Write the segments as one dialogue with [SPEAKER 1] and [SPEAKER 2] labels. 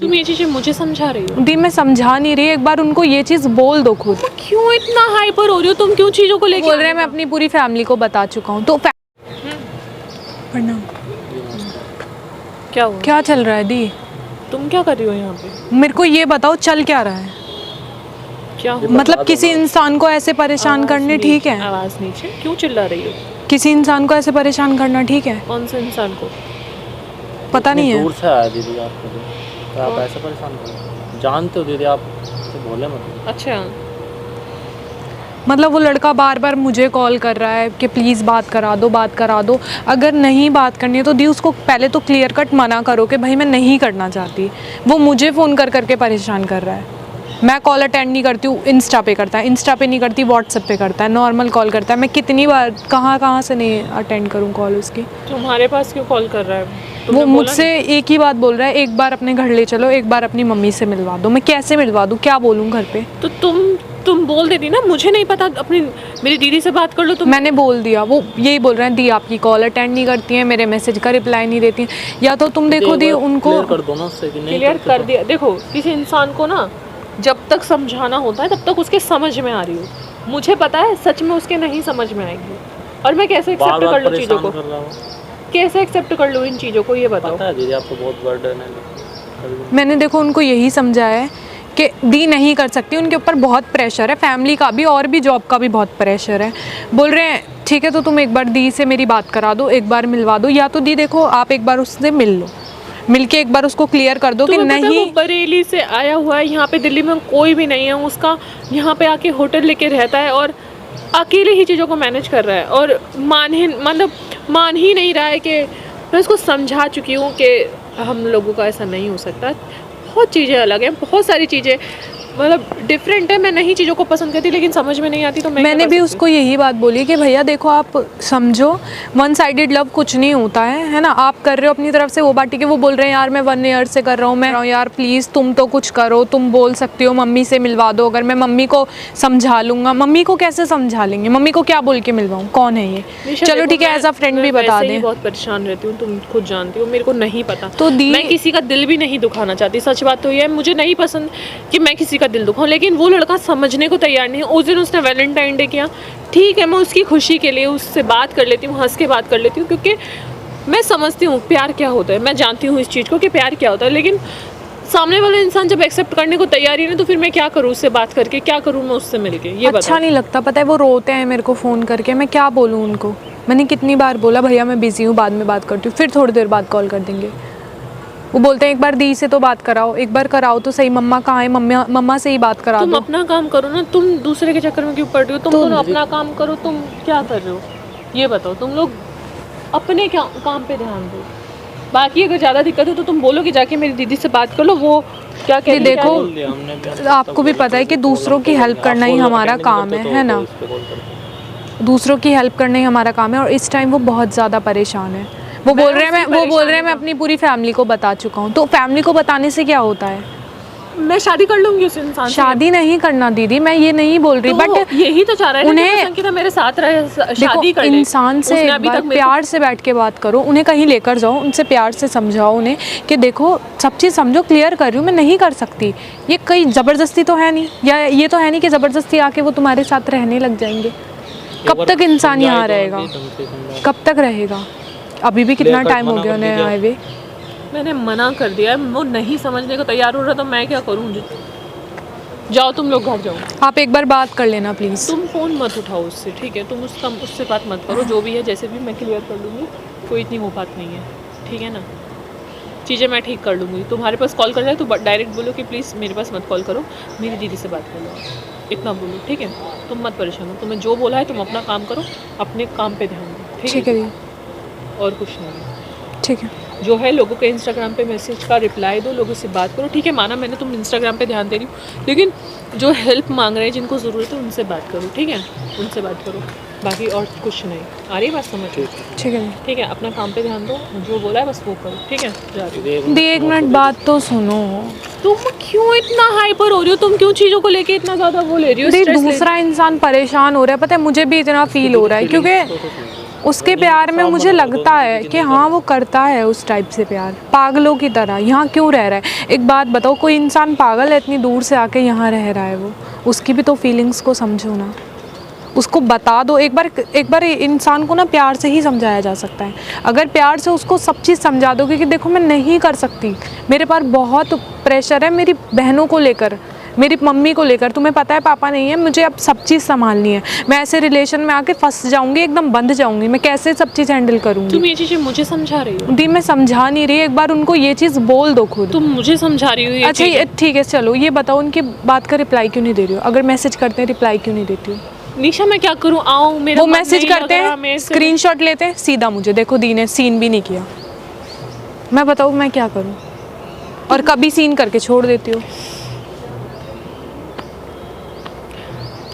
[SPEAKER 1] तुम ये चीजें मुझे समझा रही हो?
[SPEAKER 2] दी मैं समझा नहीं रही, एक बार उनको ये चीज़ बोल दो खुद।
[SPEAKER 1] क्यों इतना हाइपर हो रही हो तुम? क्यों चीजों को लेके
[SPEAKER 2] बोल रहे हैं मैं अपनी पूरी फैमिली को बता चुका हूँ। तो प्रणाम।
[SPEAKER 1] क्या हुआ?
[SPEAKER 2] क्या चल रहा है दी?
[SPEAKER 1] तुम क्या कर रही हो यहाँ पे?
[SPEAKER 2] मेरे को ये बताओ चल क्या रहा है?
[SPEAKER 1] क्या हुआ?
[SPEAKER 2] मतलब किसी इंसान को ऐसे परेशान करने ठीक है?
[SPEAKER 1] आवाज नीचे क्यों चिल्ला रही हो?
[SPEAKER 2] किसी इंसान को ऐसे परेशान करना ठीक है?
[SPEAKER 1] कौन से इंसान को?
[SPEAKER 2] पता नहीं है।
[SPEAKER 3] दूर से आया दीदी आपको, तो आप ऐसे परेशान करो, जानते हो दीदी आप, तो बोले मत।
[SPEAKER 1] अच्छा,
[SPEAKER 2] मतलब वो लड़का बार बार मुझे कॉल कर रहा है कि प्लीज़ बात करा दो, बात करा दो। अगर नहीं बात करनी है तो दी उसको पहले तो क्लियर कट मना करो कि भाई मैं नहीं करना चाहती। वो मुझे फ़ोन कर करके परेशान कर रहा है। मैं कॉल अटेंड नहीं करती हूँ, इंस्टा पे करता है, इंस्टा पे नहीं करती व्हाट्सएप पे करता है, नॉर्मल कॉल करता है। मैं कितनी बार कहाँ से नहीं अटेंड करूँ कॉल उसकी।
[SPEAKER 1] तुम्हारे पास क्यों कॉल कर रहा है?
[SPEAKER 2] वो मुझसे एक ही बात बोल रहा है, एक बार अपने घर ले चलो, एक बार अपनी मम्मी से मिलवा दो। मैं कैसे मिलवा दूँ, क्या बोलूँ घर पे?
[SPEAKER 1] तो तुम बोल देती ना, मुझे नहीं पता, अपनी मेरी दीदी से बात कर लो तुम।
[SPEAKER 2] मैंने बोल दिया, वो यही बोल रहे हैं दी आपकी कॉल अटेंड नहीं करती हैं, मेरे मैसेज का रिप्लाई नहीं देती हैं। या तो तुम देखो दी उनको
[SPEAKER 3] क्लियर कर दो ना उससे कि नहीं
[SPEAKER 1] क्लियर
[SPEAKER 3] करते
[SPEAKER 1] कर
[SPEAKER 3] तो।
[SPEAKER 1] दिया। देखो किसी इंसान को ना जब तक समझाना होता है तब तक उसके समझ में आ रही हो। मुझे पता है सच में उसके नहीं समझ में आएगी, और मैं कैसे एक्सेप्ट
[SPEAKER 3] बार-बार
[SPEAKER 1] कर लूँ चीज़ों को?
[SPEAKER 3] परेशान कर रहा हूँ।
[SPEAKER 1] कैसे एक्सेप्ट कर लूँ इन चीज़ों को, ये बताओ।
[SPEAKER 3] पता है दीदी आपको बहुत बर्डन है।
[SPEAKER 2] मैंने देखो उनको यही समझाया है कि दी नहीं कर सकती, उनके ऊपर बहुत प्रेशर है, फैमिली का भी और भी जॉब का भी बहुत प्रेशर है। बोल रहे हैं ठीक है तो तुम एक बार दी से मेरी बात करा दो, एक बार मिलवा दो, या तो दी देखो आप एक बार उससे मिल लो, मिलके एक बार उसको क्लियर कर दो कि नहीं।
[SPEAKER 1] वो बरेली से आया हुआ है, यहाँ पे दिल्ली में कोई भी नहीं है उसका, यहाँ पे आके होटल लेके रहता है और अकेले ही चीज़ों को मैनेज कर रहा है, और मान ही नहीं रहा है कि मैं उसको समझा चुकी हूँ कि हम लोगों का ऐसा नहीं हो सकता। बहुत चीज़ें अलग हैं, बहुत सारी चीज़ें मतलब डिफरेंट है। मैं नहीं चीज़ों को पसंद करती, लेकिन समझ में नहीं आती तो
[SPEAKER 2] मैंने भी उसको यही बात बोली कि भैया देखो आप समझो, वन साइडेड लव कुछ नहीं होता है ना। आप कर रहे हो अपनी तरफ से वो बात ठीक है। वो बोल रहे हैं यार मैं 1 ईयर से कर रहा हूँ, मैं यार प्लीज़ तुम तो कुछ करो, तुम बोल सकती हो मम्मी से मिलवा दो। अगर मैं मम्मी को समझा लूँगा, मम्मी को कैसे समझा लेंगे, मम्मी को क्या बोल के मिलवाऊँ, कौन है ये? चलो ठीक है एज अ फ्रेंड भी बता दें।
[SPEAKER 1] बहुत परेशान रहती हूँ, तुम खुद जानती हो, मेरे को नहीं पता।
[SPEAKER 2] तो
[SPEAKER 1] मैं किसी का दिल भी नहीं दुखाना चाहती, सच बात तो ये है। मुझे नहीं पसंद कि मैं किसी का दिल दुखाऊं, लेकिन वो लड़का समझने को तैयार नहीं है। उस दिन उसने वैलेंटाइन डे किया, ठीक है मैं उसकी खुशी के लिए उससे बात कर लेती हूँ, हंस के बात कर लेती हूँ, क्योंकि मैं समझती हूँ प्यार क्या होता है, मैं जानती हूँ इस चीज़ को कि प्यार क्या होता है। लेकिन सामने वाला इंसान जब एक्सेप्ट करने को तैयार ही नहीं, तो फिर मैं क्या करूँ उससे बात करके, क्या करूँ मैं उससे मिलके, ये
[SPEAKER 2] अच्छा नहीं लगता। पता है वो रोते हैं मेरे को फ़ोन करके, मैं क्या बोलूँ उनको? मैंने कितनी बार बोला भैया मैं बिज़ी हूँ, बाद में बात करती हूँ, फिर थोड़ी देर बाद कॉल कर देंगे। वो बोलते हैं एक बार दी से तो बात कराओ, एक बार कराओ तो सही, मम्मा कहाँ है, मम्मा से ही बात करा दो।
[SPEAKER 1] तुम अपना काम करो ना, तुम दूसरे के चक्कर में क्यों पड़ रही हो? तुम दोनों अपना काम करो, तुम क्या कर रहे हो ये बताओ। तुम लोग अपने काम पे ध्यान दो, बाकी अगर ज़्यादा दिक्कत हो तो तुम बोलो कि जाके मेरी दीदी से बात कर लो। वो क्या कहती है?
[SPEAKER 2] देखो आपको भी पता है कि दूसरों की हेल्प करना ही हमारा काम है ना, दूसरों की हेल्प करना ही हमारा काम है। और इस टाइम वो बहुत ज़्यादा परेशान है। वो बोल रहे हैं मैं अपनी पूरी फैमिली को बता चुका हूँ। तो फैमिली को बताने से क्या होता है?
[SPEAKER 1] मैं शादी कर लूंगी उस इंसान से।
[SPEAKER 2] शादी नहीं करना दीदी, मैं ये नहीं बोल रही, बट
[SPEAKER 1] यही तो चाह रहा है
[SPEAKER 2] उन्हें
[SPEAKER 1] अंकिता मेरे साथ रहे, शादी कर ले।
[SPEAKER 2] इंसान से एक बार प्यार से बैठ के बात करो, उन्हें कहीं लेकर जाओ, उनसे प्यार से समझाओ उन्हें कि देखो सब चीज़ समझो, क्लियर कर रही हूँ, मैं नहीं कर सकती। ये कहीं ज़बरदस्ती तो है नहीं, या ये तो है नहीं कि ज़बरदस्ती आके वो तुम्हारे साथ रहने लग जाएंगे। कब तक इंसान यहाँ रहेगा, कब तक रहेगा? अभी भी कितना टाइम हो गया उन्हें आए हुए।
[SPEAKER 1] मैंने मना कर दिया, वो नहीं समझने को तैयार हो रहा, तो मैं क्या करूँ? जाओ तुम लोग घर जाओ।
[SPEAKER 2] आप एक बार बात कर लेना प्लीज़।
[SPEAKER 1] तुम फ़ोन मत उठाओ उससे, ठीक है? तुम उससे बात मत करो, जो भी है जैसे भी मैं क्लियर कर लूँगी, कोई इतनी वो बात नहीं है, ठीक है ना? चीज़ें मैं ठीक कर लूँगी। तुम्हारे पास कॉल कर जाए तो डायरेक्ट बोलो कि प्लीज़ मेरे पास मत कॉल करो, मेरी दीदी से बात कर लो, इतना बोलो, ठीक है? तुम मत परेशान हो, तुम्हें जो बोला है तुम अपना काम करो, अपने काम पर ध्यान दो,
[SPEAKER 2] ठीक है?
[SPEAKER 1] और कुछ नहीं,
[SPEAKER 2] ठीक है?
[SPEAKER 1] जो है लोगों के इंस्टाग्राम पे मैसेज का रिप्लाई दो, लोगों से बात करो, ठीक है? माना मैंने तुम इंस्टाग्राम पे ध्यान दे रही हो, लेकिन जो हेल्प मांग रहे हैं, जिनको ज़रूरत है, उनसे बात करो, ठीक है? उनसे बात करो, बाकी और कुछ नहीं। आ रही है बात समझ?
[SPEAKER 2] ठीक है?
[SPEAKER 1] ठीक है, अपना काम पे ध्यान दो, जो बोला है बस वो करो, ठीक है? जा रही हूँ।
[SPEAKER 2] दी एक मिनट बात तो सुनो।
[SPEAKER 1] तुम क्यों इतना हाइपर हो रही हो? तुम क्यों चीज़ों को लेके इतना ज़्यादा वो ले रही हो?
[SPEAKER 2] दूसरा इंसान परेशान हो रहा है, पता है मुझे भी इतना फील हो रहा है, क्योंकि उसके प्यार में मुझे लगता है कि हाँ वो करता है उस टाइप से प्यार, पागलों की तरह। यहाँ क्यों रह रहा है? एक बात बताओ, कोई इंसान पागल है इतनी दूर से आके यहाँ रह रहा है? वो उसकी भी तो फीलिंग्स को समझो ना, उसको बता दो। एक बार इंसान को ना प्यार से ही समझाया जा सकता है। अगर प्यार से उसको सब चीज़ समझा दोगे कि देखो मैं नहीं कर सकती, मेरे पास बहुत प्रेशर है मेरी बहनों को लेकर, मेरी मम्मी को लेकर, तुम्हें पता है पापा नहीं है, मुझे अब सब चीज़ संभालनी है, मैं ऐसे रिलेशन में आके फंस जाऊंगी, एकदम बंद जाऊंगी, मैं कैसे सब चीज़ हैंडल करूंगी?
[SPEAKER 1] तुम ये चीज़ें मुझे समझा रही हो?
[SPEAKER 2] दी मैं समझा नहीं रही, एक बार उनको ये चीज़ बोल दो खुद।
[SPEAKER 1] तुम मुझे समझा रही हो ये
[SPEAKER 2] अच्छा
[SPEAKER 1] चीज़ें?
[SPEAKER 2] ठीक है, चलो ये बताओ उनकी बात का रिप्लाई क्यों नहीं दे रही हो? अगर मैसेज करते हैं रिप्लाई क्यों नहीं देती हो?
[SPEAKER 1] निशा मैं क्या करूँ, आऊँ, मेरा
[SPEAKER 2] वो
[SPEAKER 1] मन
[SPEAKER 2] मैसेज
[SPEAKER 1] नहीं लग
[SPEAKER 2] करते
[SPEAKER 1] रहा,
[SPEAKER 2] हैं,
[SPEAKER 1] मेरे से-
[SPEAKER 2] स्क्रीनशॉट लेते हैं, सीधा मुझे देखो दी ने सीन भी नहीं किया, मैं बताऊँ मैं क्या करूँ? और कभी सीन करके छोड़ देती हो।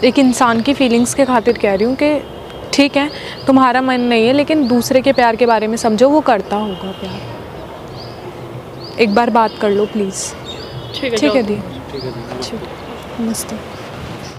[SPEAKER 2] एक इंसान की फीलिंग्स के खातिर कह रही हूँ कि ठीक है तुम्हारा मन नहीं है, लेकिन दूसरे के प्यार के बारे में समझो, वो करता होगा प्यार। एक बार बात कर लो प्लीज़।
[SPEAKER 1] ठीक है
[SPEAKER 2] ठीक है
[SPEAKER 1] जाओ।
[SPEAKER 2] दी,
[SPEAKER 3] ठीक है दीदी।
[SPEAKER 2] ठीक, नमस्ते।